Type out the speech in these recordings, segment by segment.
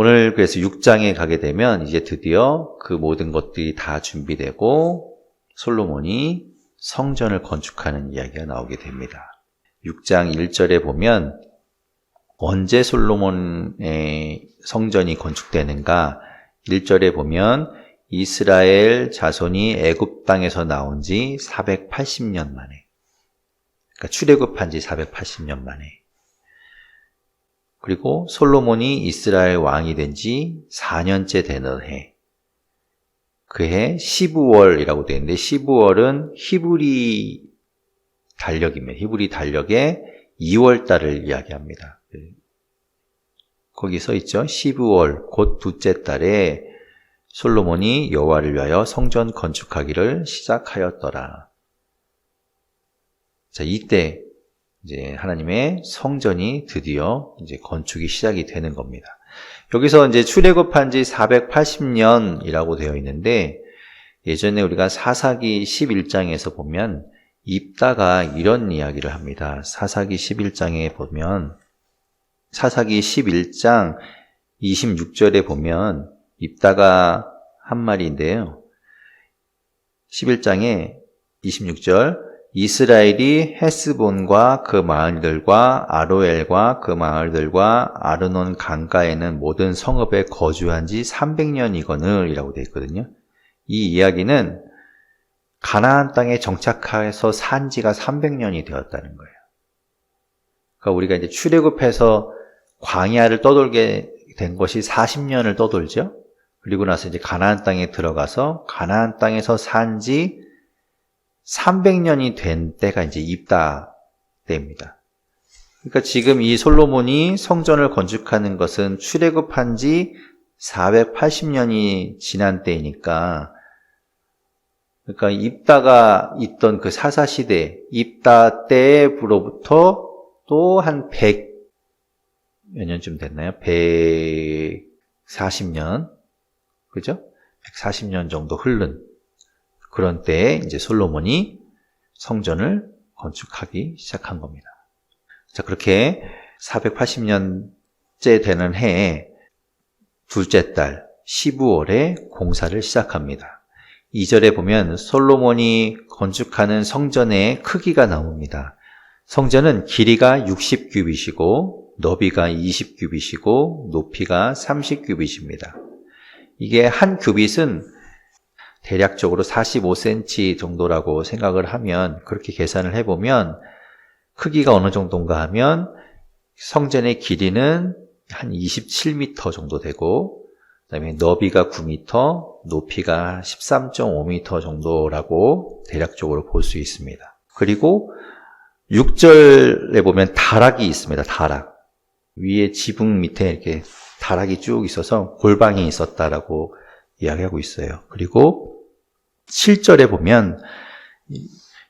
오늘 그래서 6장에 가게 되면 이제 드디어 그 모든 것들이 다 준비되고 솔로몬이 성전을 건축하는 이야기가 나오게 됩니다. 6장 1절에 보면 언제 솔로몬의 성전이 건축되는가? 1절에 보면 이스라엘 자손이 애굽 땅에서 나온 지 480년 만에, 그러니까 출애굽한 지 480년 만에, 그리고 솔로몬이 이스라엘 왕이 된 지 4년째 되는 해, 그 해 12월이라고 되어 있는데 12월은 히브리 달력입니다. 히브리 달력의 2월 달을 이야기합니다. 거기 써 있죠. 12월 곧 둘째 달에 솔로몬이 여호와를 위하여 성전 건축하기를 시작하였더라. 자, 이때 이제 하나님의 성전이 드디어 이제 건축이 시작이 되는 겁니다. 여기서 이제 출애굽한 지 480년이라고 되어 있는데 예전에 우리가 사사기 11장에서 보면 입다가 이런 이야기를 합니다. 사사기 11장에 보면 사사기 11장 26절에 보면 입다가 한 말인데요. 11장에 26절 이스라엘이 헤스본과 그 마을들과 아로엘과 그 마을들과 아르논 강가에는 모든 성읍에 거주한 지 300년이거늘 이라고 되어 있거든요. 이 이야기는 가나안 땅에 정착해서 산 지가 300년이 되었다는 거예요. 그러니까 우리가 이제 출애굽해서 광야를 떠돌게 된 것이 40년을 떠돌죠. 그리고 나서 이제 가나안 땅에 들어가서 가나안 땅에서 산 지 300년이 된 때가 이제 입다 때입니다. 그러니까 지금 이 솔로몬이 성전을 건축하는 것은 출애굽한 지 480년이 지난 때이니까, 그러니까 입다가 있던 그 사사시대, 입다 때부로부터 또 한 100 몇 년쯤 됐나요? 140년, 그죠? 140년 정도 흐른 그런 때에 이제 솔로몬이 성전을 건축하기 시작한 겁니다. 자, 그렇게 480년째 되는 해에 둘째 달 15월에 공사를 시작합니다. 2절에 보면 솔로몬이 건축하는 성전의 크기가 나옵니다. 성전은 길이가 60규빗이고 너비가 20규빗이고 높이가 30규빗입니다. 이게 한 규빗은 대략적으로 45cm 정도라고 생각을 하면, 그렇게 계산을 해보면 크기가 어느 정도인가 하면 성전의 길이는 한 27m 정도 되고, 그다음에 너비가 9m, 높이가 13.5m 정도라고 대략적으로 볼 수 있습니다. 그리고 6절에 보면 다락이 있습니다. 다락. 위에 지붕 밑에 이렇게 다락이 쭉 있어서 골방이 있었다라고 이야기하고 있어요. 그리고 7절에 보면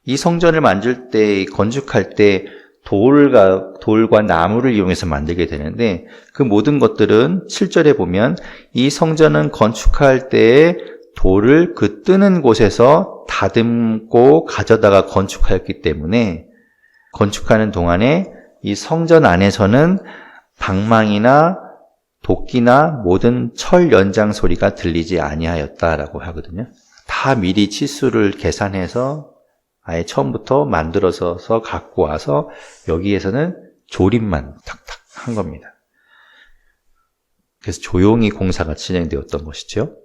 이 성전을 만들 때, 건축할 때 돌과 나무를 이용해서 만들게 되는데 그 모든 것들은 7절에 보면 이 성전은 건축할 때 돌을 그 뜨는 곳에서 다듬고 가져다가 건축하였기 때문에 건축하는 동안에 이 성전 안에서는 방망이나 도끼나 모든 철 연장 소리가 들리지 아니하였다라고 하거든요. 다 미리 치수를 계산해서 아예 처음부터 만들어서 갖고 와서 여기에서는 조립만 탁탁 한 겁니다. 그래서 조용히 공사가 진행되었던 것이죠.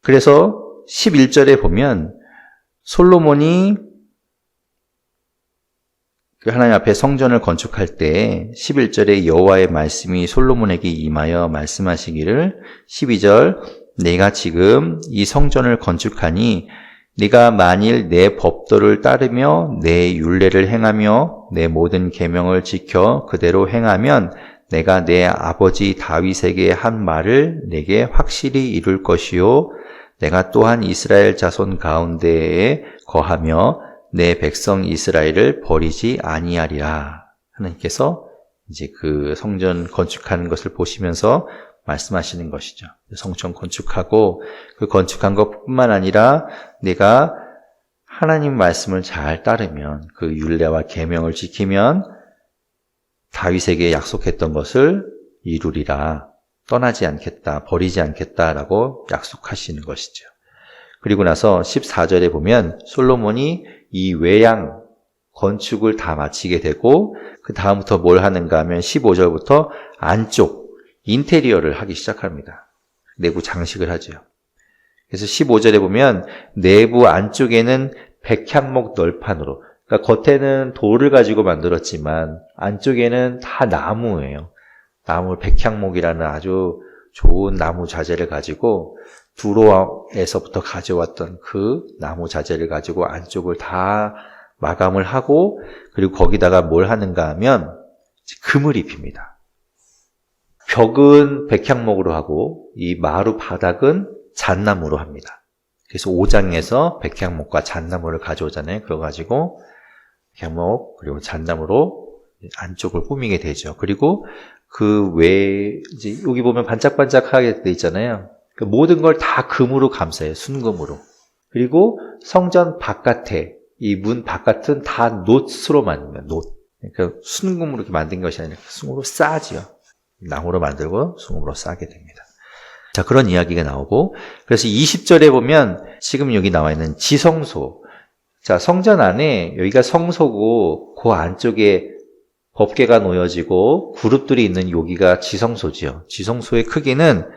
그래서 11절에 보면 솔로몬이 하나님 앞에 성전을 건축할 때 11절에 여호와의 말씀이 솔로몬에게 임하여 말씀하시기를 12절 내가 지금 이 성전을 건축하니 네가 만일 내 법도를 따르며 내 율례를 행하며 내 모든 계명을 지켜 그대로 행하면 내가 내 아버지 다윗에게 한 말을 내게 확실히 이룰 것이요 내가 또한 이스라엘 자손 가운데에 거하며 내 백성 이스라엘을 버리지 아니하리라. 하나님께서 이제 그 성전 건축하는 것을 보시면서 말씀하시는 것이죠. 성전 건축하고 그 건축한 것뿐만 아니라 내가 하나님 말씀을 잘 따르면 그 율례와 계명을 지키면 다윗에게 약속했던 것을 이루리라. 떠나지 않겠다, 버리지 않겠다라고 약속하시는 것이죠. 그리고 나서 14절에 보면 솔로몬이 이 외양 건축을 다 마치게 되고 그 다음부터 뭘 하는가 하면 15절부터 안쪽 인테리어를 하기 시작합니다. 내부 장식을 하죠. 그래서 15절에 보면 내부 안쪽에는 백향목 널판으로, 그러니까 겉에는 돌을 가지고 만들었지만 안쪽에는 다 나무예요. 나무 백향목이라는 아주 좋은 나무 자재를 가지고 두로에서부터 가져왔던 그 나무 자재를 가지고 안쪽을 다 마감을 하고, 그리고 거기다가 뭘 하는가 하면 금을 입힙니다. 벽은 백향목으로 하고 이 마루 바닥은 잣나무로 합니다. 그래서 오장에서 백향목과 잣나무를 가져오잖아요. 그거 가지고 백향목 그리고 잣나무로 안쪽을 꾸미게 되죠. 그리고 그 외에 이제 여기 보면 반짝반짝하게 돼 있잖아요. 그 모든 걸 다 금으로 감싸요. 순금으로. 그리고 성전 바깥에 이 문 바깥은 다 놋으로 만든 놋. 그러니까 순금으로 이렇게 만든 것이 아니라 순금으로 싸지요. 나무로 만들고 순금으로 싸게 됩니다. 자, 그런 이야기가 나오고, 그래서 20절에 보면 지금 여기 나와 있는 지성소. 자, 성전 안에 여기가 성소고 그 안쪽에 법궤가 놓여지고 그룹들이 있는 여기가 지성소지요. 지성소의 크기는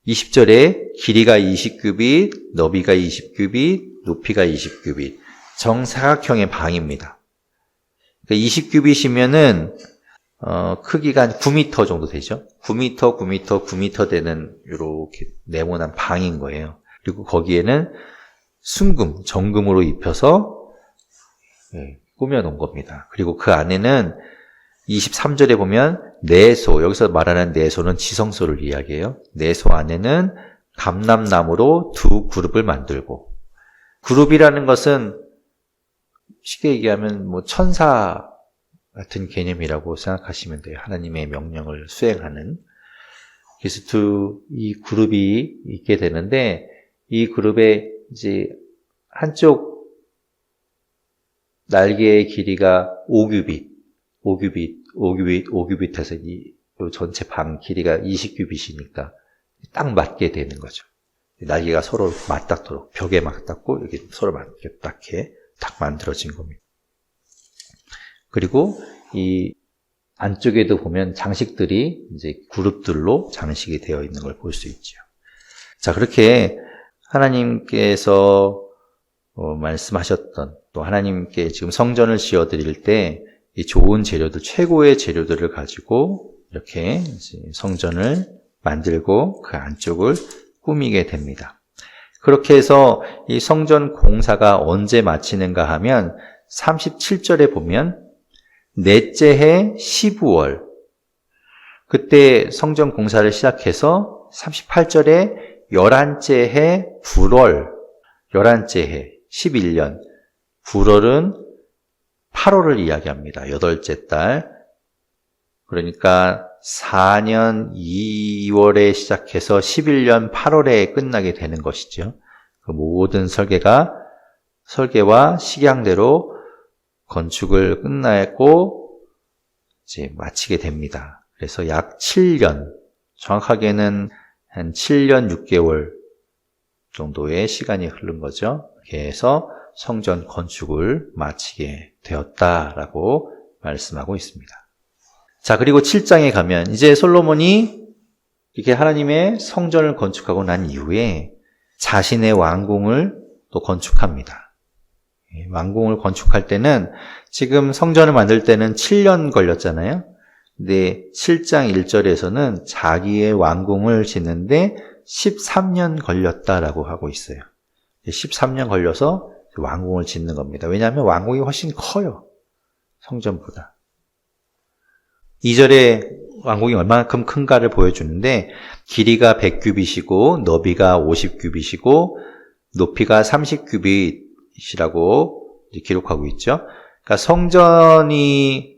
20절에 길이가 20규빗, 너비가 20규빗, 높이가 20규빗. 정사각형의 방입니다. 그러니까 20규빗이면은 크기가 한 9m 정도 되죠. 9m 되는 이렇게 네모난 방인 거예요. 그리고 거기에는 순금, 정금으로 입혀서 꾸며놓은 겁니다. 그리고 그 안에는 23절에 보면 내소, 여기서 말하는 내소는 지성소를 이야기해요. 내소 안에는 감람나무로 두 그룹을 만들고, 그룹이라는 것은 쉽게 얘기하면 뭐 천사 같은 개념이라고 생각하시면 돼요. 하나님의 명령을 수행하는. 그래서 이 그룹이 있게 되는데, 이 그룹에 이제 한쪽 날개의 길이가 5규빗에서 이 전체 방 길이가 20규빗이니까 딱 맞게 되는 거죠. 날개가 서로 맞닿도록, 벽에 맞닿고 여기 서로 맞게 딱 만들어진 겁니다. 그리고 이 안쪽에도 보면 장식들이 이제 그룹들로 장식이 되어 있는 걸 볼 수 있죠. 자, 그렇게 하나님께서 말씀하셨던, 또 하나님께 지금 성전을 지어 드릴 때 이 좋은 재료들, 최고의 재료들을 가지고 이렇게 이제 성전을 만들고 그 안쪽을 꾸미게 됩니다. 그렇게 해서 이 성전 공사가 언제 마치는가 하면 37절에 보면 넷째 해 12월, 그때 성전 공사를 시작해서 38절에 11째 해 불월, 11째 해 11년, 불월은 8월을 이야기합니다. 8째 달. 그러니까 4년 2월에 시작해서 11년 8월에 끝나게 되는 것이죠. 그 모든 설계와 식양대로 건축을 끝냈고 이제 마치게 됩니다. 그래서 약 7년, 정확하게는 한 7년 6개월 정도의 시간이 흐른 거죠. 이렇게 해서 성전 건축을 마치게 되었다라고 말씀하고 있습니다. 자, 그리고 7장에 가면 이제 솔로몬이 이렇게 하나님의 성전을 건축하고 난 이후에 자신의 왕궁을 또 건축합니다. 왕궁을 건축할 때는 지금 성전을 만들 때는 7년 걸렸잖아요. 근데 7장 1절에서는 자기의 왕궁을 짓는데 13년 걸렸다라고 하고 있어요. 13년 걸려서 왕궁을 짓는 겁니다. 왜냐하면 왕궁이 훨씬 커요. 성전보다. 2절에 왕궁이 얼마만큼 큰가를 보여주는데, 길이가 100규빗이고 너비가 50규빗이고 높이가 30규빗이라고 기록하고 있죠. 그러니까 성전이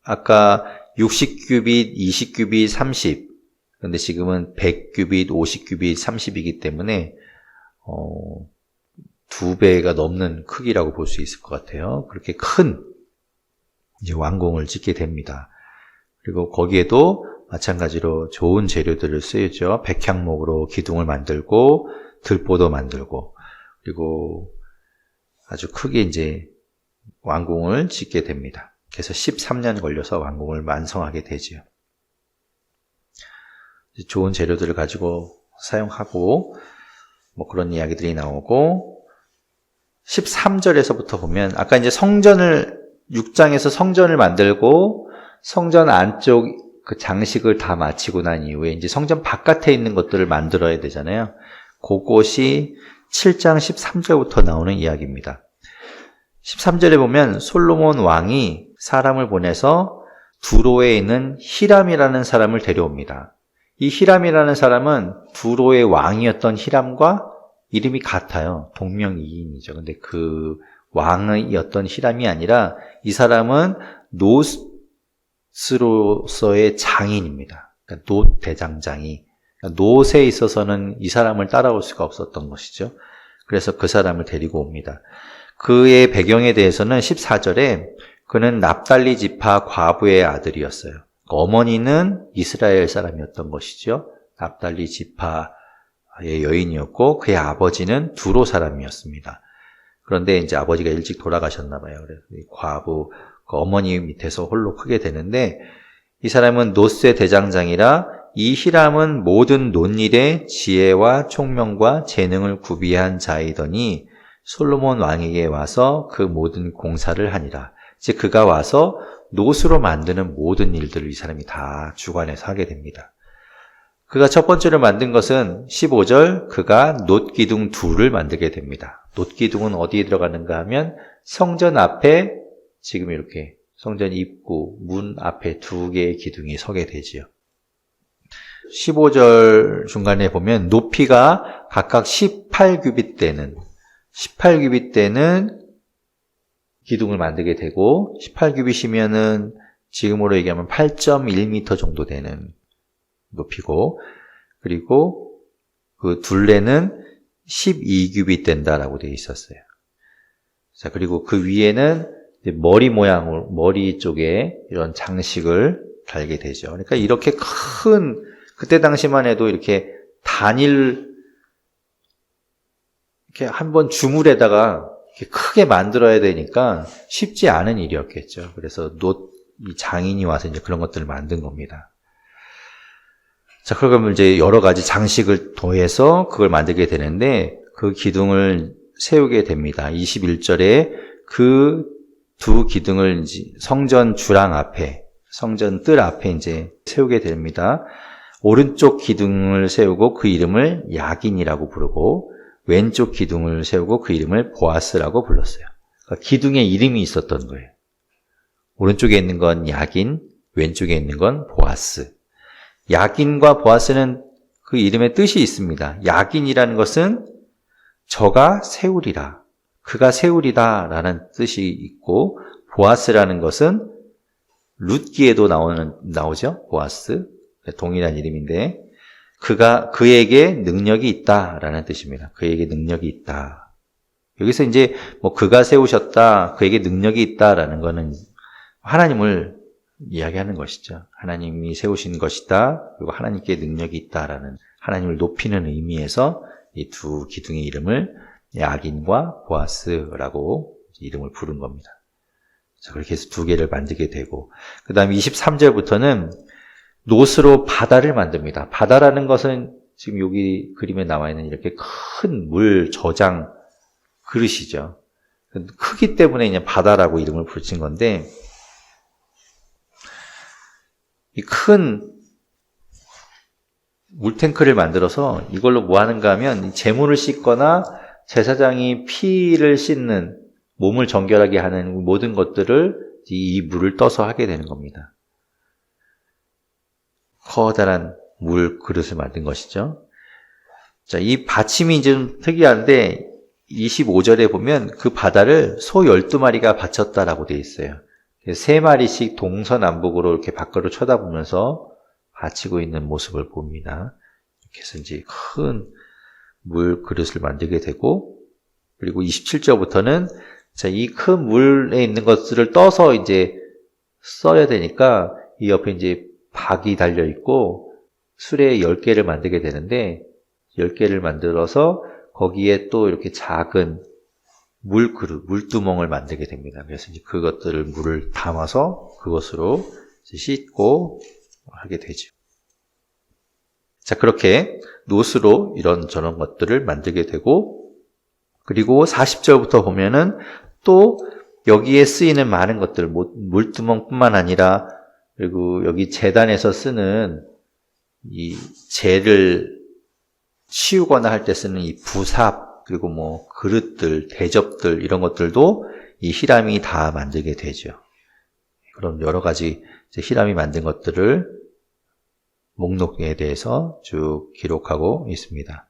아까 60규빗, 20규빗, 30. 그런데 지금은 100규빗, 50규빗, 30이기 때문에 2배가 넘는 크기라고 볼 수 있을 것 같아요. 그렇게 큰 이제 왕궁을 짓게 됩니다. 그리고 거기에도 마찬가지로 좋은 재료들을 쓰죠. 백향목으로 기둥을 만들고 들보도 만들고 그리고 아주 크게 이제 왕궁을 짓게 됩니다. 그래서 13년 걸려서 왕궁을 완성하게 되죠. 좋은 재료들을 가지고 사용하고 뭐 그런 이야기들이 나오고 13절에서부터 보면 아까 이제 6장에서 성전을 만들고 성전 안쪽 그 장식을 다 마치고 난 이후에 이제 성전 바깥에 있는 것들을 만들어야 되잖아요. 그것이 7장 13절부터 나오는 이야기입니다. 13절에 보면 솔로몬 왕이 사람을 보내서 두로에 있는 히람이라는 사람을 데려옵니다. 이 히람이라는 사람은 두로의 왕이었던 히람과 이름이 같아요. 동명이인이죠. 근데 그 왕이었던 히람이 아니라 이 사람은 노스로서의 장인입니다. 그러니까 노 대장장이. 그러니까 노스에 있어서는 이 사람을 따라올 수가 없었던 것이죠. 그래서 그 사람을 데리고 옵니다. 그의 배경에 대해서는 14절에 그는 납달리 지파 과부의 아들이었어요. 어머니는 이스라엘 사람이었던 것이죠. 납달리 지파의 여인이었고 그의 아버지는 두로 사람이었습니다. 그런데 이제 아버지가 일찍 돌아가셨나 봐요. 그래서 과부 그 어머니 밑에서 홀로 크게 되는데 이 사람은 노스의 대장장이라 이 히람은 모든 논일에 지혜와 총명과 재능을 구비한 자이더니 솔로몬 왕에게 와서 그 모든 공사를 하니라. 즉 그가 와서 노스로 만드는 모든 일들을 이 사람이 다 주관해서 하게 됩니다. 그가 첫 번째로 만든 것은 15절 그가 놋기둥 둘을 만들게 됩니다. 놋기둥은 어디에 들어가는가 하면 성전 앞에 지금 이렇게 성전 입구 문 앞에 두 개의 기둥이 서게 되지요. 15절 중간에 보면 높이가 각각 18규빗 되는 기둥을 만들게 되고 18규빗이면은 지금으로 얘기하면 8.1m 정도 되는 높이고 그리고 그 둘레는 12규빗 된다라고 되어 있었어요. 자, 그리고 그 위에는 머리 모양으로 머리 쪽에 이런 장식을 달게 되죠. 그러니까 이렇게 큰 그때 당시만 해도 이렇게 단일 이렇게 한번 주물에다가 이렇게 크게 만들어야 되니까 쉽지 않은 일이었겠죠. 그래서 이 장인이 와서 이제 그런 것들을 만든 겁니다. 자, 그러면 이제 여러 가지 장식을 더해서 그걸 만들게 되는데 그 기둥을 세우게 됩니다. 21절에 그 두 기둥을 이제 성전 주랑 앞에, 성전 뜰 앞에 이제 세우게 됩니다. 오른쪽 기둥을 세우고 그 이름을 야긴이라고 부르고 왼쪽 기둥을 세우고 그 이름을 보아스라고 불렀어요. 그러니까 기둥에 이름이 있었던 거예요. 오른쪽에 있는 건 야긴, 왼쪽에 있는 건 보아스. 야긴과 보아스는 그 이름의 뜻이 있습니다. 야긴이라는 것은 저가 세우리라, 그가 세우리다 라는 뜻이 있고 보아스라는 것은 룻기에도 나오죠. 보아스. 동일한 이름인데 그에게 능력이 있다라는 뜻입니다. 그에게 능력이 있다. 여기서 이제 뭐 그가 세우셨다, 그에게 능력이 있다라는 거는 하나님을 이야기하는 것이죠. 하나님이 세우신 것이다. 그리고 하나님께 능력이 있다라는 하나님을 높이는 의미에서 이 두 기둥의 이름을 야긴과 보아스라고 이름을 부른 겁니다. 자, 그렇게 해서 두 개를 만들게 되고 그 다음에 23절부터는 놋으로 바다를 만듭니다. 바다라는 것은 지금 여기 그림에 나와 있는 이렇게 큰 물 저장 그릇이죠. 크기 때문에 그냥 바다라고 이름을 붙인 건데 이 큰 물탱크를 만들어서 이걸로 뭐 하는가 하면 재물을 씻거나 제사장이 피를 씻는 몸을 정결하게 하는 모든 것들을 이 물을 떠서 하게 되는 겁니다. 커다란 물 그릇을 만든 것이죠. 자, 이 받침이 이제 좀 특이한데 25절에 보면 그 바다를 소 12마리가 바쳤다라고 되어 있어요. 3마리씩 동서남북으로 이렇게 밖으로 쳐다보면서 바치고 있는 모습을 봅니다. 이렇게 해서 이제 큰 물 그릇을 만들게 되고, 그리고 27절부터는 자, 이 큰 물에 있는 것들을 떠서 이제 써야 되니까 이 옆에 이제 박이 달려있고 수레 10개를 만들게 되는데 10개를 만들어서 거기에 또 이렇게 작은 물그릇, 물두멍을 만들게 됩니다. 그래서 이제 그것들을 물을 담아서 그것으로 씻고 하게 되죠. 자, 그렇게 놋으로 이런저런 것들을 만들게 되고, 그리고 40절부터 보면은 또 여기에 쓰이는 많은 것들, 물두멍뿐만 아니라, 그리고 여기 제단에서 쓰는 이 재를 치우거나 할 때 쓰는 이 부삽, 그리고 뭐 그릇들, 대접들 이런 것들도 이 히람이 다 만들게 되죠. 그럼 여러 가지 히람이 만든 것들을 목록에 대해서 쭉 기록하고 있습니다.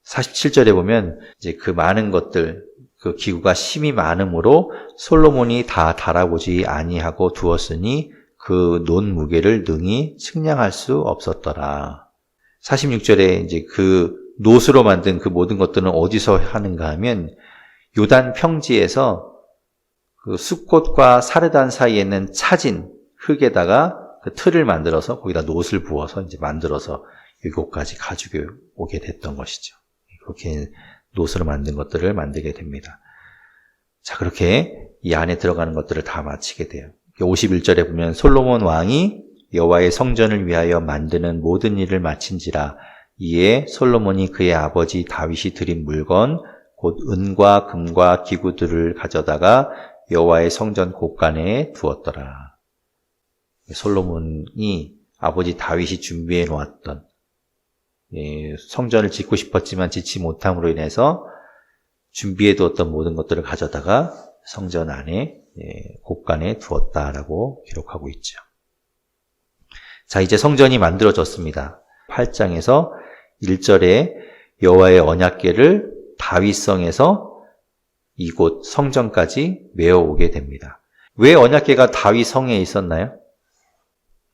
47절에 보면 이제 그 많은 것들, 그 기구가 심이 많음으로 솔로몬이 다 달아보지 아니하고 두었으니 그 논 무게를 능히 측량할 수 없었더라. 46절에 이제 그 놋으로 만든 그 모든 것들은 어디서 하는가 하면 요단 평지에서 그 숫꽃과 사르단 사이에는 차진 흙에다가 그 틀을 만들어서 거기다 놋을 부어서 이제 만들어서 이곳까지 가지고 오게 됐던 것이죠. 그렇게 놋으로 만든 것들을 만들게 됩니다. 자, 그렇게 이 안에 들어가는 것들을 다 마치게 돼요. 51절에 보면 솔로몬 왕이 여호와의 성전을 위하여 만드는 모든 일을 마친지라. 이에 솔로몬이 그의 아버지 다윗이 드린 물건 곧 은과 금과 기구들을 가져다가 여호와의 성전 곳간에 두었더라. 솔로몬이 아버지 다윗이 준비해 놓았던 성전을 짓고 싶었지만 짓지 못함으로 인해서 준비해 두었던 모든 것들을 가져다가 성전 안에 곳간에 두었다라고 기록하고 있죠. 자, 이제 성전이 만들어졌습니다. 8장에서 1절에 여호와의 언약궤를 다윗성에서 이곳 성전까지 메어오게 됩니다. 왜 언약궤가 다윗성에 있었나요?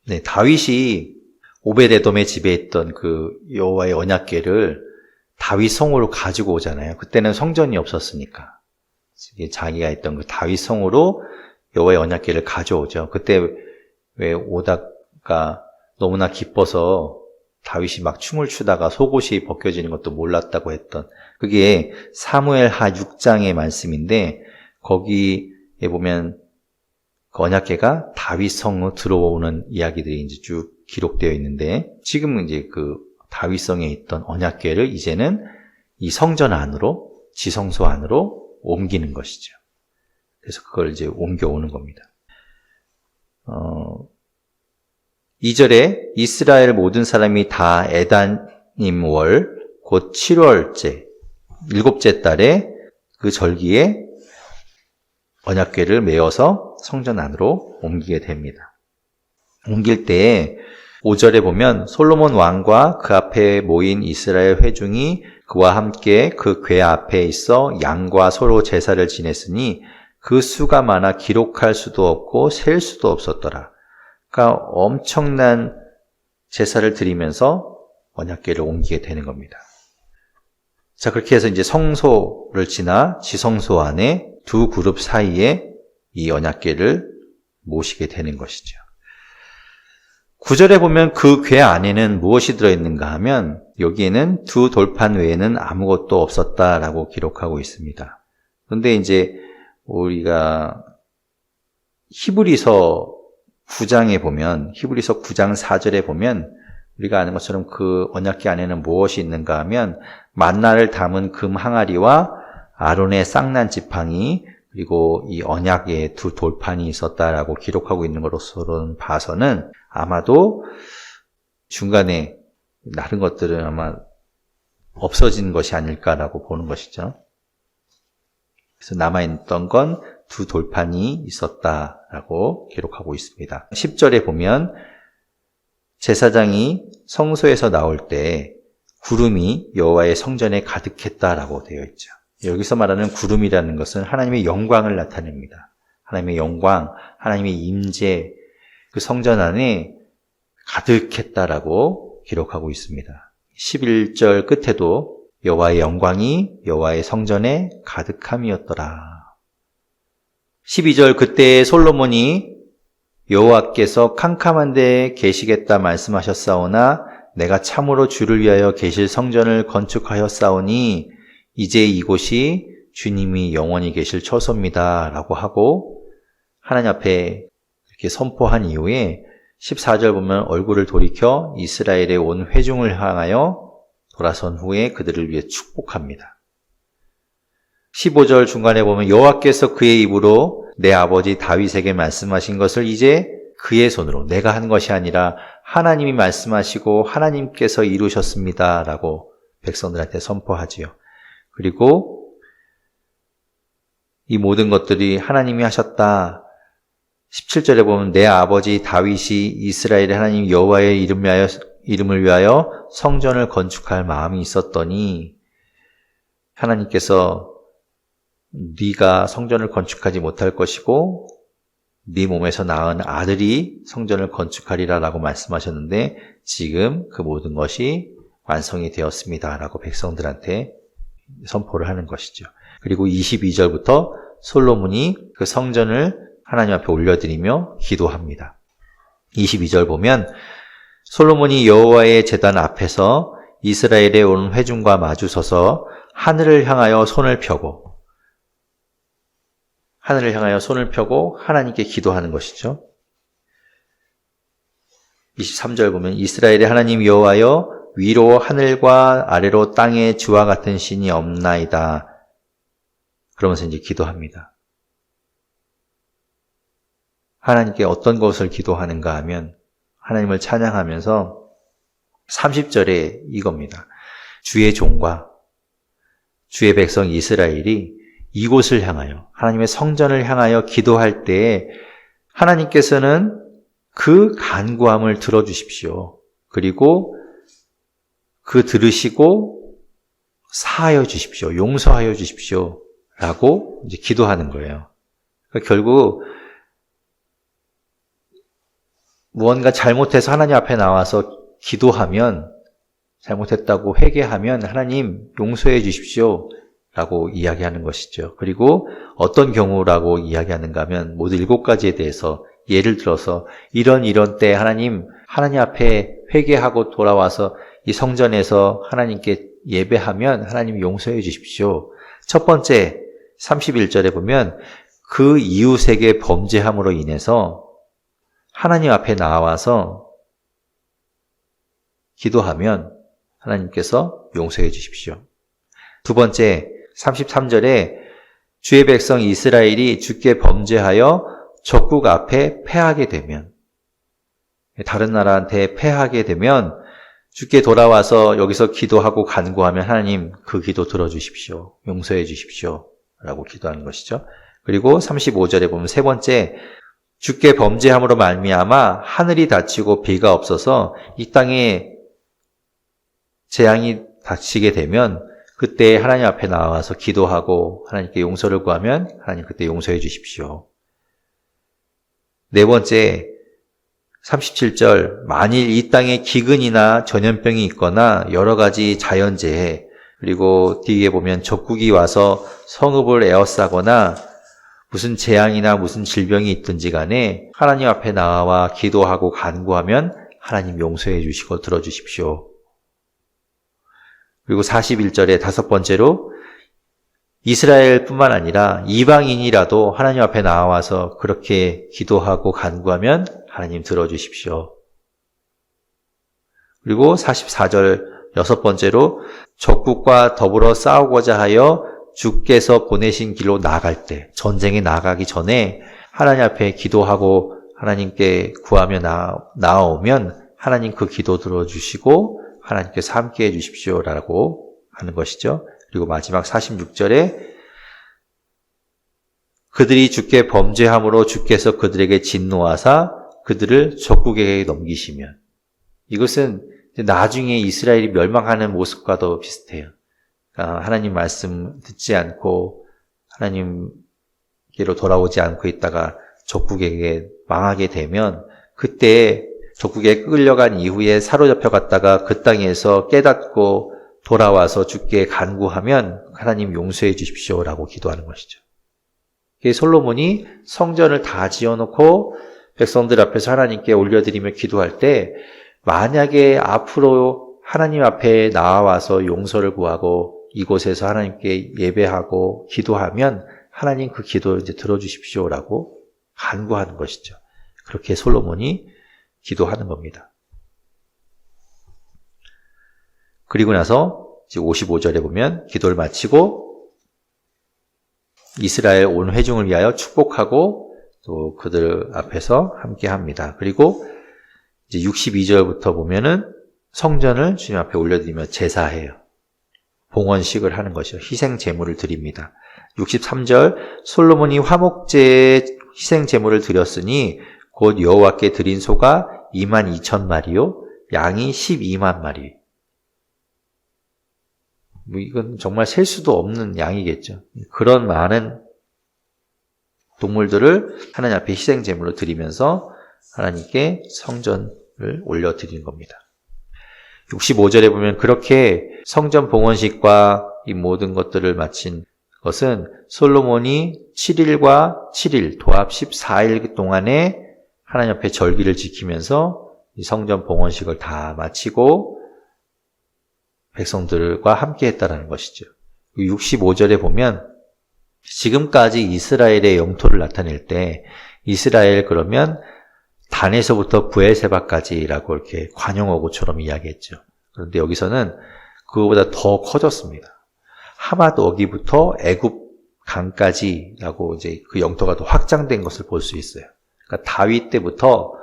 네, 다윗이 오베데돔의 집에 있던 그 여호와의 언약궤를 다윗성으로 가지고 오잖아요. 그때는 성전이 없었으니까. 자기가 있던 그 다윗성으로 여호와의 언약궤를 가져오죠. 그때 왜 오다가 너무나 기뻐서 다윗이 막 춤을 추다가 속옷이 벗겨지는 것도 몰랐다고 했던, 그게 사무엘하 6장의 말씀인데 거기에 보면 그 언약궤가 다윗성으로 들어오는 이야기들이 이제 쭉 기록되어 있는데, 지금은 이제 그 다윗성에 있던 언약궤를 이제는 이 성전 안으로, 지성소 안으로 옮기는 것이죠. 그래서 그걸 이제 옮겨오는 겁니다. 2절에 이스라엘 모든 사람이 다 에다님 월, 곧 7월째, 7째 달에 그 절기에 언약궤를 메어서 성전 안으로 옮기게 됩니다. 옮길 때에 5절에 보면 솔로몬 왕과 그 앞에 모인 이스라엘 회중이 그와 함께 그 궤 앞에 있어 양과 소로 제사를 지냈으니 그 수가 많아 기록할 수도 없고 셀 수도 없었더라. 그러니까 엄청난 제사를 드리면서 언약궤를 옮기게 되는 겁니다. 자, 그렇게 해서 이제 성소를 지나 지성소 안에 두 그룹 사이에 이 언약궤를 모시게 되는 것이죠. 9절에 보면 그 궤 안에는 무엇이 들어있는가 하면 여기에는 두 돌판 외에는 아무것도 없었다라고 기록하고 있습니다. 그런데 이제 우리가 히브리서 9장에 보면, 히브리서 9장 4절에 보면 우리가 아는 것처럼 그 언약궤 안에는 무엇이 있는가 하면 만나를 담은 금 항아리와 아론의 쌍난 지팡이, 그리고 이 언약의 두 돌판이 있었다라고 기록하고 있는 것으로는 봐서는 아마도 중간에 다른 것들은 아마 없어진 것이 아닐까라고 보는 것이죠. 그래서 남아있던 건 두 돌판이 있었다라고 기록하고 있습니다. 10절에 보면 제사장이 성소에서 나올 때 구름이 여호와의 성전에 가득했다라고 되어 있죠. 여기서 말하는 구름이라는 것은 하나님의 영광을 나타냅니다. 하나님의 영광, 하나님의 임재, 그 성전 안에 가득했다라고 기록하고 있습니다. 11절 끝에도 여호와의 영광이 여호와의 성전에 가득함이었더라. 12절 그때 솔로몬이 여호와께서 캄캄한 데에 계시겠다 말씀하셨사오나 내가 참으로 주를 위하여 계실 성전을 건축하였사오니 이제 이곳이 주님이 영원히 계실 처소입니다 라고 하고 하나님 앞에 이렇게 선포한 이후에 14절 보면 얼굴을 돌이켜 이스라엘에 온 회중을 향하여 돌아선 후에 그들을 위해 축복합니다. 15절 중간에 보면 여호와께서 그의 입으로 내 아버지 다윗에게 말씀하신 것을 이제 그의 손으로 내가 한 것이 아니라 하나님이 말씀하시고 하나님께서 이루셨습니다 라고 백성들한테 선포하지요. 그리고 이 모든 것들이 하나님이 하셨다. 17절에 보면 내 아버지 다윗이 이스라엘의 하나님 여호와의 이름을 위하여 성전을 건축할 마음이 있었더니 하나님께서 네가 성전을 건축하지 못할 것이고 네 몸에서 낳은 아들이 성전을 건축하리라 라고 말씀하셨는데 지금 그 모든 것이 완성이 되었습니다 라고 백성들한테 선포를 하는 것이죠. 그리고 22절부터 솔로몬이 그 성전을 하나님 앞에 올려드리며 기도합니다. 22절 보면 솔로몬이 여호와의 제단 앞에서 이스라엘에 온 회중과 마주서서 하늘을 향하여 손을 펴고 하나님께 기도하는 것이죠. 23절 보면 이스라엘의 하나님 여호와여 위로 하늘과 아래로 땅에 주와 같은 신이 없나이다. 그러면서 이제 기도합니다. 하나님께 어떤 것을 기도하는가 하면 하나님을 찬양하면서 30절에 이겁니다. 주의 종과 주의 백성 이스라엘이 이곳을 향하여 하나님의 성전을 향하여 기도할 때에 하나님께서는 그 간구함을 들어주십시오. 그리고 그 들으시고 사하여 주십시오. 용서하여 주십시오. 라고 이제 기도하는 거예요. 그러니까 결국 무언가 잘못해서 하나님 앞에 나와서 기도하면 잘못했다고 회개하면 하나님 용서해 주십시오. 라고 이야기하는 것이죠. 그리고 어떤 경우라고 이야기하는가 하면 모두 7가지에 대해서 예를 들어서 이런 때 하나님 앞에 회개하고 돌아와서 이 성전에서 하나님께 예배하면 하나님 용서해 주십시오. 첫 번째 31절에 보면 그 이웃에게 범죄함으로 인해서 하나님 앞에 나와서 기도하면 하나님께서 용서해 주십시오. 두 번째 33절에 주의 백성 이스라엘이 주께 범죄하여 적국 앞에 패하게 되면 다른 나라한테 패하게 되면 주께 돌아와서 여기서 기도하고 간구하면 하나님 그 기도 들어주십시오. 용서해 주십시오. 라고 기도하는 것이죠. 그리고 35절에 보면 세 번째 주께 범죄함으로 말미암아 하늘이 닫히고 비가 없어서 이 땅에 재앙이 닥치게 되면 그때 하나님 앞에 나와서 기도하고 하나님께 용서를 구하면 하나님 그때 용서해 주십시오. 네 번째 37절 만일 이 땅에 기근이나 전염병이 있거나 여러 가지 자연재해 그리고 뒤에 보면 적국이 와서 성읍을 에워싸거나 무슨 재앙이나 무슨 질병이 있든지 간에 하나님 앞에 나와 기도하고 간구하면 하나님 용서해 주시고 들어주십시오. 그리고 41절에 다섯 번째로 이스라엘뿐만 아니라 이방인이라도 하나님 앞에 나와서 그렇게 기도하고 간구하면 하나님 들어주십시오. 그리고 44절 여섯 번째로 적국과 더불어 싸우고자 하여 주께서 보내신 길로 나아갈 때 전쟁에 나가기 전에 하나님 앞에 기도하고 하나님께 구하며 나아오면 하나님 그 기도 들어주시고 하나님께서 함께 해주십시오라고 하는 것이죠. 그리고 마지막 46절에 그들이 주께 범죄함으로 주께서 그들에게 진노하사 그들을 적국에게 넘기시면 이것은 나중에 이스라엘이 멸망하는 모습과도 비슷해요. 하나님 말씀 듣지 않고 하나님께로 돌아오지 않고 있다가 적국에게 망하게 되면 그때 적국에 끌려간 이후에 사로잡혀 갔다가 그 땅에서 깨닫고 돌아와서 주께 간구하면 하나님 용서해 주십시오라고 기도하는 것이죠. 솔로몬이 성전을 다 지어놓고 백성들 앞에서 하나님께 올려드리며 기도할 때 만약에 앞으로 하나님 앞에 나와서 용서를 구하고 이곳에서 하나님께 예배하고 기도하면 하나님 그 기도를 이제 들어주십시오라고 간구하는 것이죠. 그렇게 솔로몬이 기도하는 겁니다. 그리고 나서 이제 55절에 보면 기도를 마치고 이스라엘 온 회중을 위하여 축복하고 또 그들 앞에서 함께 합니다. 그리고 이제 62절부터 보면은 성전을 주님 앞에 올려드리며 제사해요. 봉헌식을 하는 것이요. 희생 제물을 드립니다. 63절 솔로몬이 화목제에 희생 제물을 드렸으니 곧 여호와께 드린 소가 22,000마리요 양이 12만 마리. 이건 정말 셀 수도 없는 양이겠죠. 그런 많은 동물들을 하나님 앞에 희생 제물로 드리면서 하나님께 성전을 올려드리는 겁니다. 65절에 보면 그렇게 성전 봉헌식과 이 모든 것들을 마친 것은 솔로몬이 7일과 7일 도합 14일 동안에 하나님 앞에 절기를 지키면서 이 성전 봉헌식을 다 마치고 백성들과 함께 했다라는 것이죠. 65절에 보면 지금까지 이스라엘의 영토를 나타낼 때 이스라엘 그러면 단에서부터 부엘세바까지라고 이렇게 관용어구처럼 이야기했죠. 그런데 여기서는 그거보다 더 커졌습니다. 하맛 어기부터 애굽 강까지라고 이제 그 영토가 더 확장된 것을 볼 수 있어요. 그러니까 다윗 때부터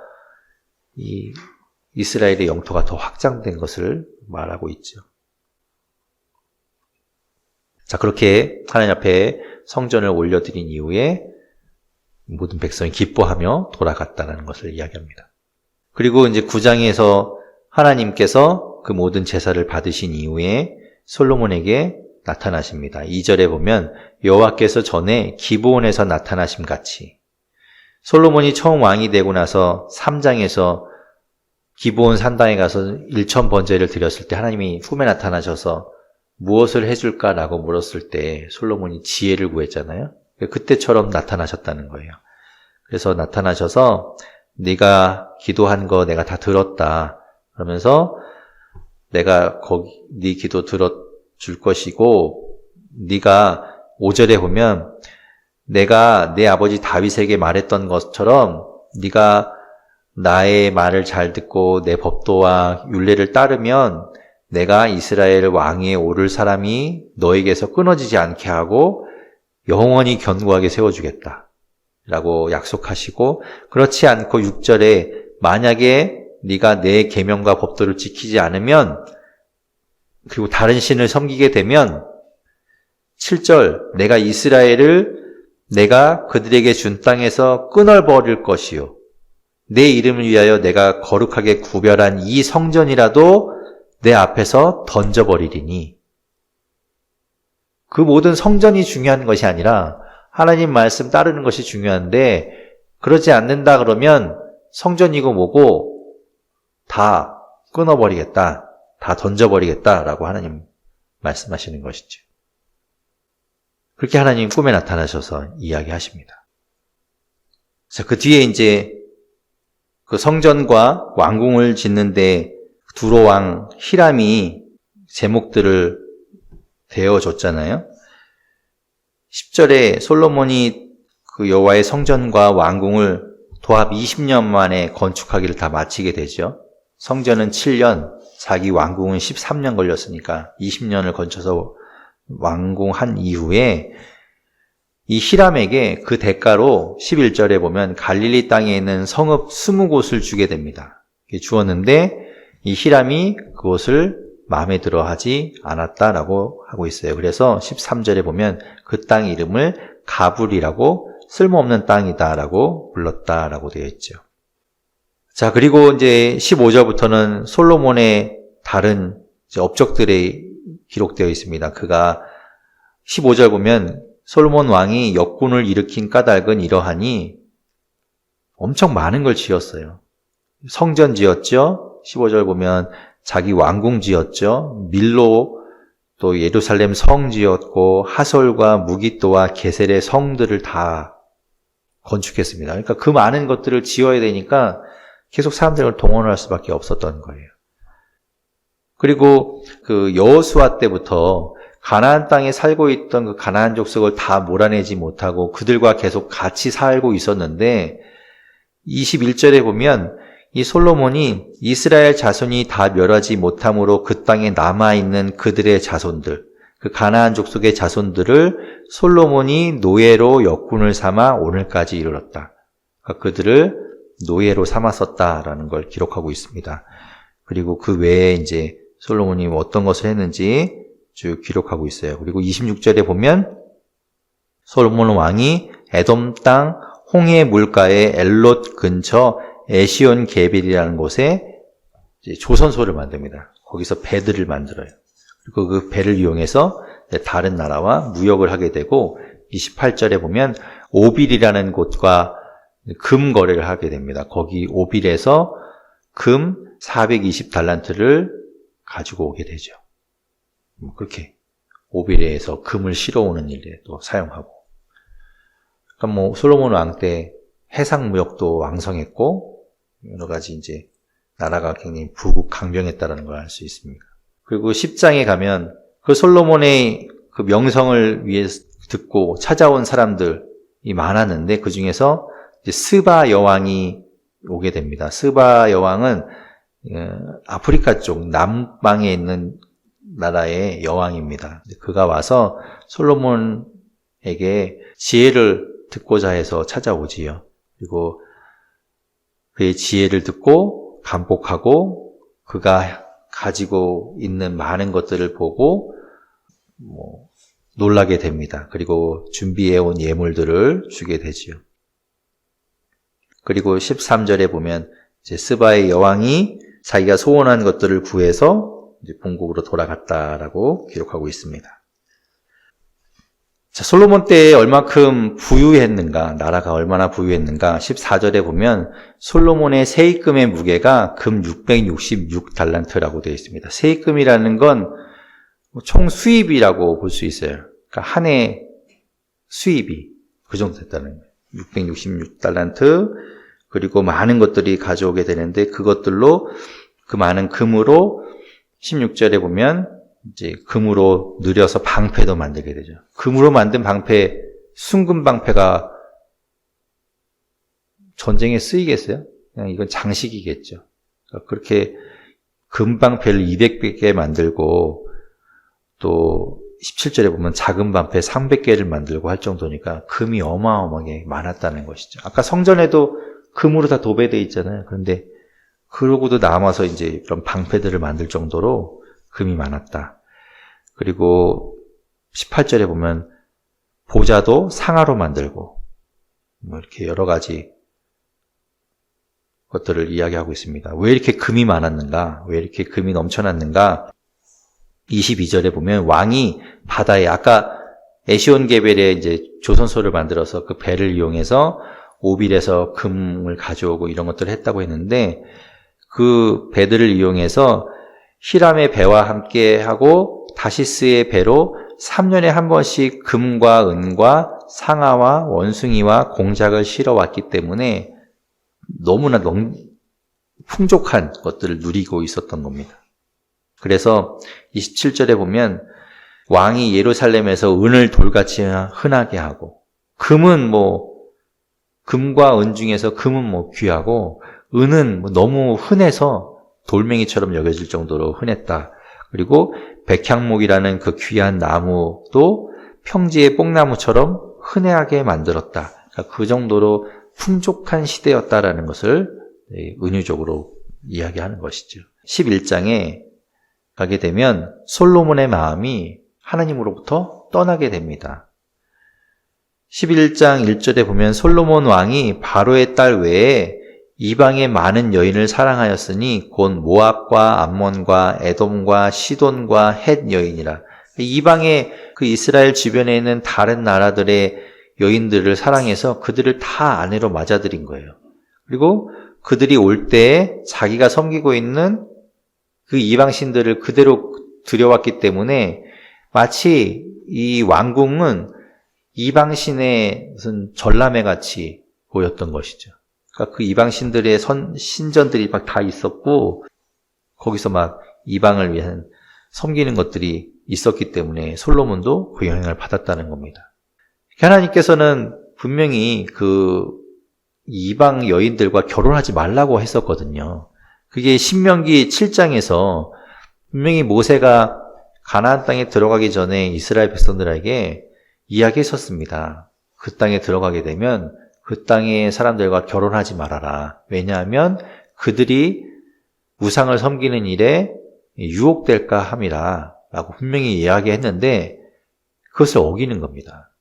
이 이스라엘의 영토가 더 확장된 것을 말하고 있죠. 자, 그렇게 하나님 앞에 성전을 올려드린 이후에 모든 백성이 기뻐하며 돌아갔다는 것을 이야기합니다. 그리고 이제 9장에서 하나님께서 그 모든 제사를 받으신 이후에 솔로몬에게 나타나십니다. 2절에 보면 여호와께서 전에 기브온에서 나타나심 같이 솔로몬이 처음 왕이 되고 나서 3장에서 기브온 산당에 가서 1,000번제를 드렸을 때 하나님이 꿈에 나타나셔서 무엇을 해줄까라고 물었을 때 솔로몬이 지혜를 구했잖아요. 그때처럼 나타나셨다는 거예요. 그래서 나타나셔서 네가 기도한 거 내가 다 들었다. 그러면서 내가 네 기도 들어줄 것이고 네가 5절에 보면 내가 내 아버지 다윗에게 말했던 것처럼 네가 나의 말을 잘 듣고 내 법도와 율례를 따르면 내가 이스라엘 왕위에 오를 사람이 너에게서 끊어지지 않게 하고 영원히 견고하게 세워주겠다 라고 약속하시고 그렇지 않고 6절에 만약에 네가 내 계명과 법도를 지키지 않으면 그리고 다른 신을 섬기게 되면 7절 내가 이스라엘을 내가 그들에게 준 땅에서 끊어버릴 것이요 내 이름을 위하여 내가 거룩하게 구별한 이 성전이라도 내 앞에서 던져버리리니 그 모든 성전이 중요한 것이 아니라 하나님 말씀 따르는 것이 중요한데 그러지 않는다 그러면 성전이고 뭐고 다 끊어버리겠다, 다 던져버리겠다라고 하나님 말씀하시는 것이죠. 그렇게 하나님 꿈에 나타나셔서 이야기하십니다. 자, 그 뒤에 이제 그 성전과 왕궁을 짓는데 두로 왕 히람이 제목들을 대어줬잖아요. 10절에 솔로몬이 그 여호와의 성전과 왕궁을 도합 20년 만에 건축하기를 다 마치게 되죠. 성전은 7년, 자기 왕궁은 13년 걸렸으니까 20년을 거쳐서 완공한 이후에 이 히람에게 그 대가로 11절에 보면 갈릴리 땅에 있는 성읍 20곳을 주게 됩니다. 주었는데 이 히람이 그것을 마음에 들어 하지 않았다라고 하고 있어요. 그래서 13절에 보면 그 땅 이름을 가불이라고 쓸모없는 땅이다라고 불렀다라고 되어 있죠. 자, 그리고 이제 15절부터는 솔로몬의 다른 업적들이 기록되어 있습니다. 그가 15절 보면 솔로몬 왕이 역군을 일으킨 까닭은 이러하니 엄청 많은 걸 지었어요. 성전 지었죠. 15절 보면 자기 왕궁 지었죠. 밀로 또 예루살렘 성 지었고 하솔과 무기또와 게셀의 성들을 다 건축했습니다. 그러니까 그 많은 것들을 지어야 되니까 계속 사람들을 동원할 수밖에 없었던 거예요. 그리고 그 여호수아 때부터 가나안 땅에 살고 있던 그 가나안 족속을 다 몰아내지 못하고 그들과 계속 같이 살고 있었는데 21절에 보면 이 솔로몬이 이스라엘 자손이 다 멸하지 못함으로 그 땅에 남아있는 그들의 자손들, 그 가나안 족속의 자손들을 솔로몬이 노예로 역군을 삼아 오늘까지 이르렀다. 그러니까 그들을 노예로 삼았었다라는 걸 기록하고 있습니다. 그리고 그 외에 이제 솔로몬이 어떤 것을 했는지 쭉 기록하고 있어요. 그리고 26절에 보면 솔로몬 왕이 에돔 땅 홍해 물가의 엘롯 근처 에시온 게빌이라는 곳에 이제 조선소를 만듭니다. 거기서 배들을 만들어요. 그리고 그 배를 이용해서 다른 나라와 무역을 하게 되고 28절에 보면 오빌이라는 곳과 금 거래를 하게 됩니다. 거기 오빌에서 금 420달란트를 가지고 오게 되죠. 그렇게 오빌에서 금을 실어오는 일에 또 사용하고. 그러니까 솔로몬 왕 때 해상 무역도 왕성했고 여러 가지 이제 나라가 굉장히 부강병했다는 걸 알 수 있습니다. 그리고 10장에 가면 그 솔로몬의 그 명성을 위해서 듣고 찾아온 사람들이 많았는데 그 중에서 이제 스바 여왕이 오게 됩니다. 스바 여왕은 아프리카 쪽 남방에 있는 나라의 여왕입니다. 그가 와서 솔로몬에게 지혜를 듣고자 해서 찾아오지요. 그리고 그의 지혜를 듣고 감복하고 그가 가지고 있는 많은 것들을 보고 놀라게 됩니다. 그리고 준비해온 예물들을 주게 되지요. 그리고 13절에 보면 이제 스바의 여왕이 자기가 소원한 것들을 구해서 이제 본국으로 돌아갔다라고 기록하고 있습니다. 자, 솔로몬 때에 얼마큼 부유했는가, 나라가 얼마나 부유했는가, 14절에 보면 솔로몬의 세입금의 무게가 금 666달란트라고 되어 있습니다. 세입금이라는 건 총 수입이라고 볼 수 있어요. 그러니까 한 해 수입이 그 정도 됐다는 거예요. 666달란트, 그리고 많은 것들이 가져오게 되는데 그것들로 그 많은 금으로 16절에 보면 이제 금으로 느려서 방패도 만들게 되죠. 금으로 만든 방패, 순금 방패가 전쟁에 쓰이겠어요? 그냥 이건 장식이겠죠. 그렇게 금 방패를 200개 만들고 또 17절에 보면 작은 방패 300개를 만들고 할 정도니까 금이 어마어마하게 많았다는 것이죠. 아까 성전에도 금으로 다 도배되어 있잖아요. 그런데 그러고도 남아서 이제 그런 방패들을 만들 정도로 금이 많았다. 그리고 18절에 보면 보좌도 상아로 만들고 이렇게 여러 가지 것들을 이야기하고 있습니다. 왜 이렇게 금이 많았는가? 왜 이렇게 금이 넘쳐났는가? 22절에 보면 왕이 바다에 아까 에시온 게벨에 이제 조선소를 만들어서 그 배를 이용해서 오빌에서 금을 가져오고 이런 것들을 했다고 했는데 그 배들을 이용해서 히람의 배와 함께 하고 다시스의 배로 3년에 한 번씩 금과 은과 상아와 원숭이와 공작을 실어왔기 때문에 너무나 풍족한 것들을 누리고 있었던 겁니다. 그래서 27절에 보면 왕이 예루살렘에서 은을 돌같이 흔하게 하고 금은 금과 은 중에서 금은 귀하고 은은 너무 흔해서 돌멩이처럼 여겨질 정도로 흔했다. 그리고 백향목이라는 그 귀한 나무도 평지의 뽕나무처럼 흔하게 만들었다. 그러니까 그 정도로 풍족한 시대였다라는 것을 은유적으로 이야기하는 것이죠. 11장에 가게 되면 솔로몬의 마음이 하나님으로부터 떠나게 됩니다. 11장 1절에 보면 솔로몬 왕이 바로의 딸 외에 이방의 많은 여인을 사랑하였으니 곧 모압과 암몬과 에돔과 시돈과 헷 여인이라. 이방의 그 이스라엘 주변에 있는 다른 나라들의 여인들을 사랑해서 그들을 다 아내로 맞아들인 거예요. 그리고 그들이 올 때에 자기가 섬기고 있는 그 이방신들을 그대로 들여왔기 때문에 마치 이 왕궁은 이방신의 무슨 전람회 같이 보였던 것이죠. 그러니까 그 이방 신들의 신전들이 막 다 있었고 거기서 막 이방을 위한 섬기는 것들이 있었기 때문에 솔로몬도 그 영향을 받았다는 겁니다. 하나님께서는 분명히 그 이방 여인들과 결혼하지 말라고 했었거든요. 그게 신명기 7장에서 분명히 모세가 가나안 땅에 들어가기 전에 이스라엘 백성들에게 이야기했었습니다. 그 땅에 들어가게 되면 그 땅의 사람들과 결혼하지 말아라. 왜냐하면 그들이 우상을 섬기는 일에 유혹될까 함이라 라고 분명히 이야기했는데 그것을 어기는 겁니다.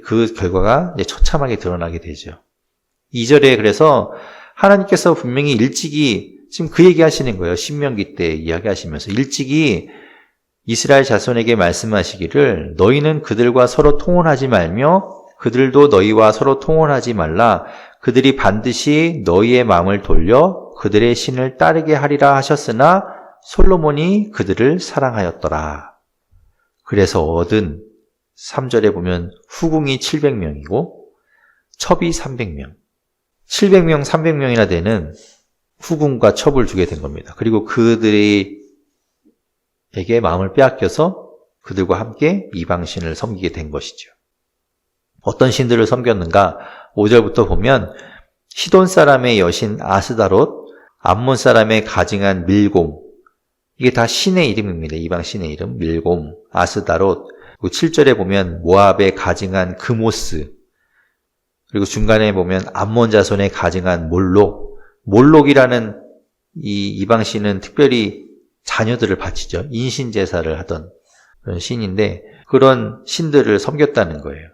그 결과가 이제 처참하게 드러나게 되죠. 2절에 그래서 하나님께서 분명히 일찍이 지금 그 얘기 하시는 거예요. 신명기 때 이야기하시면서 일찍이 이스라엘 자손에게 말씀하시기를 너희는 그들과 서로 통혼하지 말며 그들도 너희와 서로 통혼하지 말라. 그들이 반드시 너희의 마음을 돌려 그들의 신을 따르게 하리라 하셨으나 솔로몬이 그들을 사랑하였더라. 그래서 얻은 3절에 보면 후궁이 700명이고 첩이 300명. 700명, 300명이나 되는 후궁과 첩을 주게 된 겁니다. 그리고 그들에게 마음을 빼앗겨서 그들과 함께 이방신을 섬기게 된 것이죠. 어떤 신들을 섬겼는가? 5절부터 보면 시돈 사람의 여신 아스다롯, 암몬 사람의 가증한 밀곰, 이게 다 신의 이름입니다. 이방 신의 이름, 밀곰, 아스다롯. 그리고 7절에 보면 모압의 가증한 그모스, 그리고 중간에 보면 암몬 자손의 가증한 몰록. 몰록이라는 이 이방 신은 특별히 자녀들을 바치죠. 인신 제사를 하던 그런 신인데 그런 신들을 섬겼다는 거예요.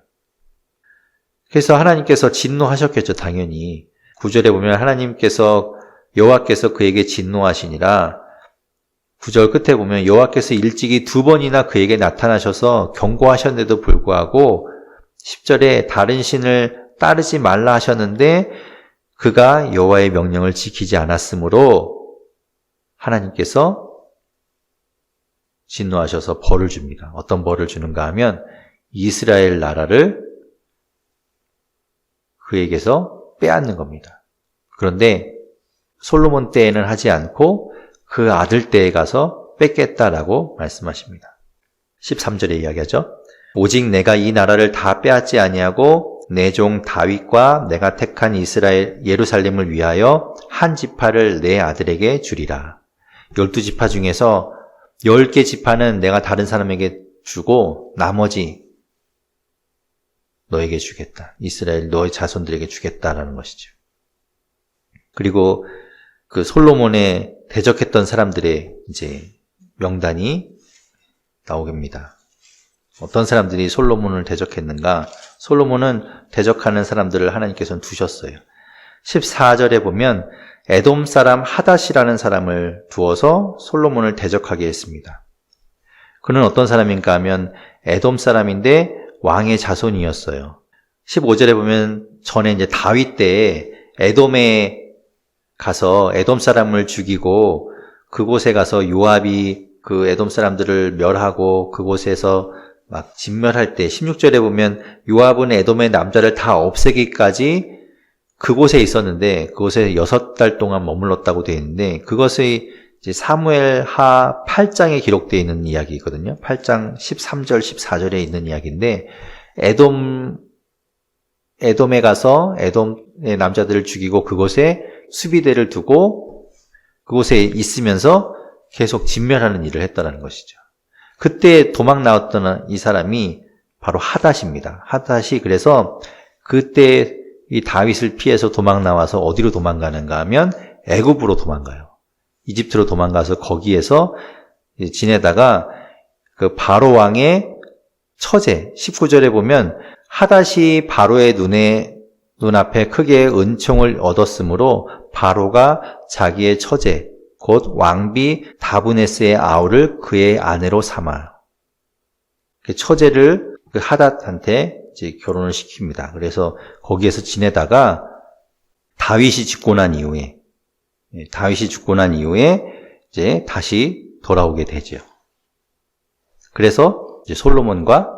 그래서 하나님께서 진노하셨겠죠, 당연히. 9절에 보면 하나님께서 여호와께서 그에게 진노하시니라. 9절 끝에 보면 여호와께서 일찍이 2번이나 그에게 나타나셔서 경고하셨는데도 불구하고 10절에 다른 신을 따르지 말라 하셨는데 그가 여호와의 명령을 지키지 않았으므로 하나님께서 진노하셔서 벌을 줍니다. 어떤 벌을 주는가 하면 이스라엘 나라를 그에게서 빼앗는 겁니다. 그런데 솔로몬 때에는 하지 않고 그 아들 때에 가서 뺏겠다라고 말씀하십니다. 13절에 이야기하죠. 오직 내가 이 나라를 다 빼앗지 아니하고 내 종 다윗과 내가 택한 이스라엘 예루살렘을 위하여 한 지파를 내 아들에게 주리라. 12지파 중에서 10개 지파는 내가 다른 사람에게 주고 나머지 너에게 주겠다. 이스라엘 너의 자손들에게 주겠다라는 것이죠. 그리고 그 솔로몬에 대적했던 사람들의 이제 명단이 나오겠습니다. 어떤 사람들이 솔로몬을 대적했는가? 솔로몬은 대적하는 사람들을 하나님께서는 두셨어요. 14절에 보면 에돔 사람 하닷이라는 사람을 두어서 솔로몬을 대적하게 했습니다. 그는 어떤 사람인가 하면 에돔 사람인데 왕의 자손이었어요. 15절에 보면 전에 이제 다윗 때에 에돔에 가서 에돔 사람을 죽이고 그곳에 가서 요압이 그 에돔 사람들을 멸하고 그곳에서 막 진멸할 때 16절에 보면 요압은 에돔의 남자를 다 없애기까지 그곳에 있었는데 그곳에 6달 동안 머물렀다고 되어 있는데 그것이 이제 사무엘하 8장에 기록되어 있는 이야기거든요. 8장 13절 14절에 있는 이야기인데 에돔에 가서 에돔의 남자들을 죽이고 그곳에 수비대를 두고 그곳에 있으면서 계속 진멸하는 일을 했다는 것이죠. 그때 도망 나왔던 이 사람이 바로 하닷입니다. 하닷이 그래서 그때 이 다윗을 피해서 도망 나와서 어디로 도망가는가 하면 애굽으로 도망가요. 이집트로 도망가서 거기에서 지내다가 그 바로 왕의 처제 19절에 보면 하닷이 바로의 눈앞에 크게 은총을 얻었으므로 바로가 자기의 처제 곧 왕비 다브네스의 아우를 그의 아내로 삼아 그 처제를 그 하닷한테 이제 결혼을 시킵니다. 그래서 거기에서 지내다가 다윗이 죽고 난 이후에 이제 다시 돌아오게 되죠. 그래서 이제 솔로몬과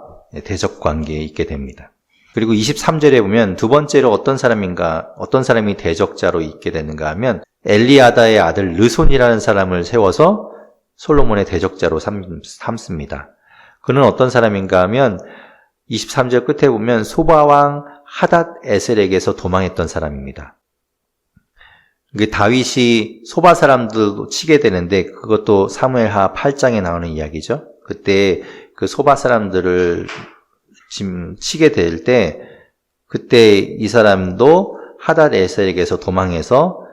대적 관계에 있게 됩니다. 그리고 23절에 보면 두 번째로 어떤 사람이 대적자로 있게 되는가 하면 엘리아다의 아들 르손이라는 사람을 세워서 솔로몬의 대적자로 삼습니다. 그는 어떤 사람인가 하면 23절 끝에 보면 소바왕 하닷 에셀에게서 도망했던 사람입니다. 다윗이 소바 사람들도 치게 되는데 그것도 사무엘하 8장에 나오는 이야기죠. 그때 그 소바 사람들을 지금 치게 될 때 그때 이 사람도 하닷 에셀에게서 도망해서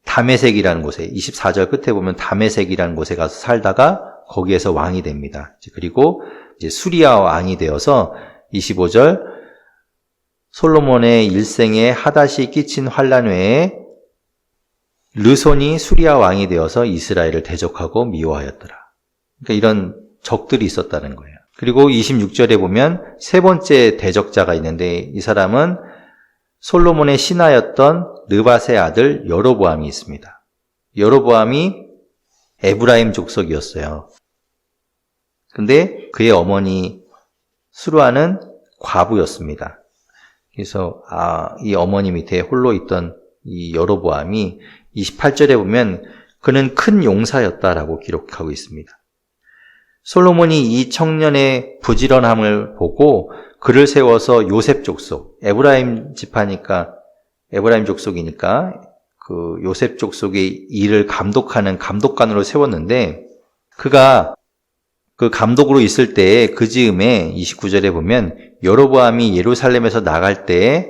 다메섹이라는 곳에 24절 끝에 보면 다메섹이라는 곳에 가서 살다가 거기에서 왕이 됩니다. 그리고 이제 수리아 왕이 되어서 25절 솔로몬의 일생에 하닷이 끼친 환란 외에 르손이 수리아 왕이 되어서 이스라엘을 대적하고 미워하였더라. 그러니까 이런 적들이 있었다는 거예요. 그리고 26절에 보면 세 번째 대적자가 있는데 이 사람은 솔로몬의 신하였던 느밧의 아들 여로보암이 있습니다. 여로보암이 에브라임 족속이었어요. 근데 그의 어머니 수르아는 과부였습니다. 그래서 이 어머니 밑에 홀로 있던 이 여로보암이 28절에 보면 그는 큰 용사였다라고 기록하고 있습니다. 솔로몬이 이 청년의 부지런함을 보고 그를 세워서 요셉 족속, 에브라임 지파니까 에브라임 족속이니까 그 요셉 족속의 일을 감독하는 감독관으로 세웠는데 그가 그 감독으로 있을 때에 그 즈음에 29절에 보면 여로보암이 예루살렘에서 나갈 때에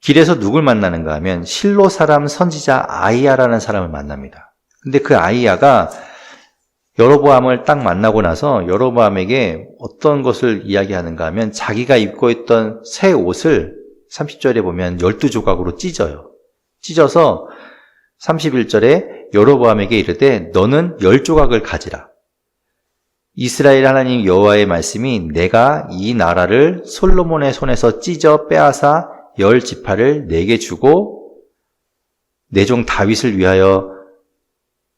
길에서 누굴 만나는가 하면 실로 사람 선지자 아이야라는 사람을 만납니다. 근데 그 아이야가 여로보암을 딱 만나고 나서 여로보암에게 어떤 것을 이야기하는가 하면 자기가 입고 있던 새 옷을 30절에 보면 12조각으로 찢어요. 찢어서 31절에 여로보암에게 이르되 너는 10조각을 가지라. 이스라엘 하나님 여호와의 말씀이 내가 이 나라를 솔로몬의 손에서 찢어 빼앗아 10지파를 내게 주고 내 종 다윗을 위하여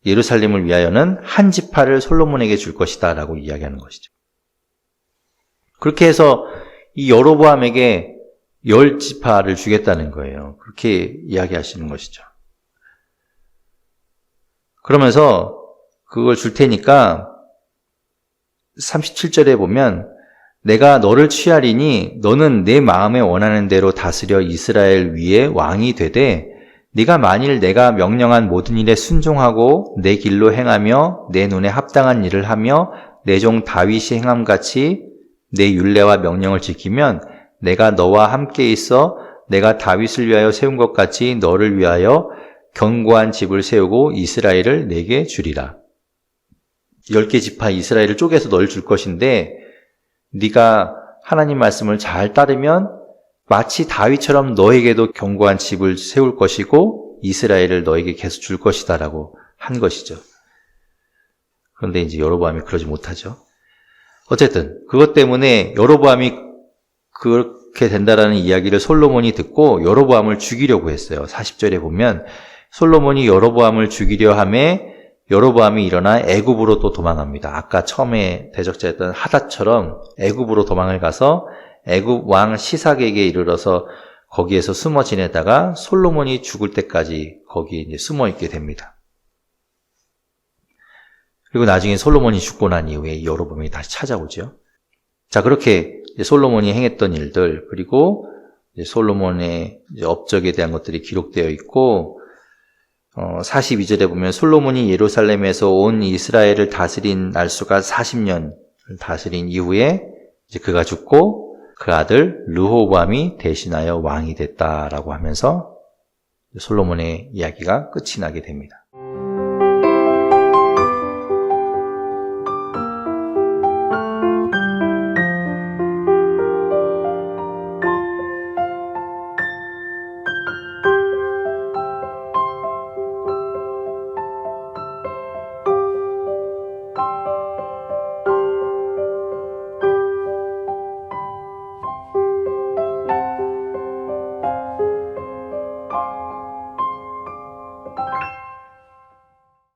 예루살렘을 위하여는 한 지파를 솔로몬에게 줄 것이다 라고 이야기하는 것이죠. 그렇게 해서 이 여로보암에게 10지파를 주겠다는 거예요. 그렇게 이야기하시는 것이죠. 그러면서 그걸 줄 테니까 37절에 보면 내가 너를 취하리니 너는 내 마음에 원하는 대로 다스려 이스라엘 위에 왕이 되되 네가 만일 내가 명령한 모든 일에 순종하고 내 길로 행하며 내 눈에 합당한 일을 하며 내 종 다윗이 행함같이 내 율례와 명령을 지키면 내가 너와 함께 있어 내가 다윗을 위하여 세운 것 같이 너를 위하여 견고한 집을 세우고 이스라엘을 내게 주리라. 10개 지파 이스라엘을 쪼개서 널 줄 것인데 네가 하나님 말씀을 잘 따르면 마치 다윗처럼 너에게도 견고한 집을 세울 것이고 이스라엘을 너에게 계속 줄 것이다 라고 한 것이죠. 그런데 이제 여로보암이 그러지 못하죠. 어쨌든 그것 때문에 여로보암이 그렇게 된다라는 이야기를 솔로몬이 듣고 여로보암을 죽이려고 했어요. 40절에 보면 솔로몬이 여로보암을 죽이려 하매 여로보암이 일어나 애굽으로 또 도망합니다. 아까 처음에 대적자였던 하닷처럼 애굽으로 도망을 가서 애굽 왕 시삭에게 이르러서 거기에서 숨어 지내다가 솔로몬이 죽을 때까지 거기에 이제 숨어 있게 됩니다. 그리고 나중에 솔로몬이 죽고 난 이후에 여로보암이 다시 찾아오죠. 자, 그렇게 솔로몬이 행했던 일들, 그리고 솔로몬의 업적에 대한 것들이 기록되어 있고 42절에 보면 솔로몬이 예루살렘에서 온 이스라엘을 다스린 날수가 40년을 다스린 이후에 이제 그가 죽고 그 아들 르호보암이 대신하여 왕이 됐다라고 하면서 솔로몬의 이야기가 끝이 나게 됩니다.